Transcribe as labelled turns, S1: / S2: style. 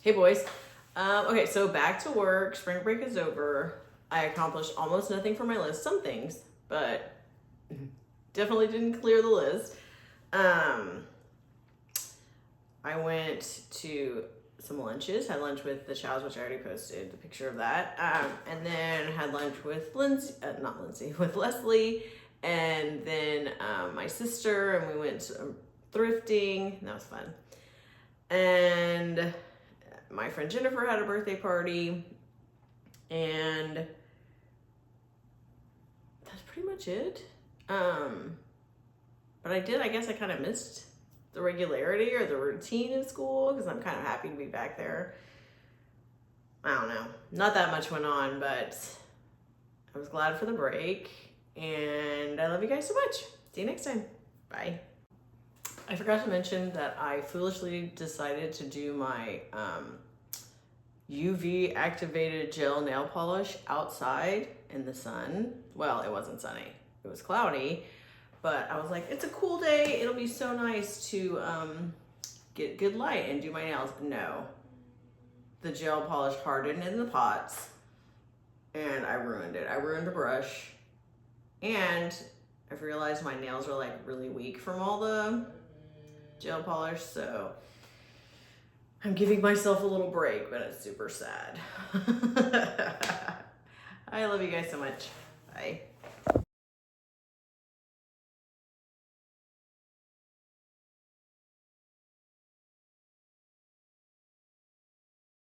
S1: Hey boys. Okay, so back to work. Spring break is over. I accomplished almost nothing for my list. Some things, but definitely didn't clear the list. I went to some lunches. Had lunch with the Chows, which I already posted the picture of that. And then had lunch with with Leslie, and then my sister, and we went thrifting. That was fun. And my friend Jennifer had a birthday party, and that's pretty much it. But I guess I kind of missed the regularity or the routine in school because I'm kind of happy to be back there. I don't know. Not that much went on, but I was glad for the break, and I love you guys so much. See you next time. Bye. I forgot to mention that I foolishly decided to do my UV activated gel nail polish outside in the sun. Well, it wasn't sunny. It was cloudy, but I was like, it's a cool day. It'll be so nice to get good light and do my nails. No, the gel polish hardened in the pots and I ruined it. I ruined the brush, and I've realized my nails are like really weak from all the gel polish, so I'm giving myself a little break, but it's super sad. I love you guys so much. Bye.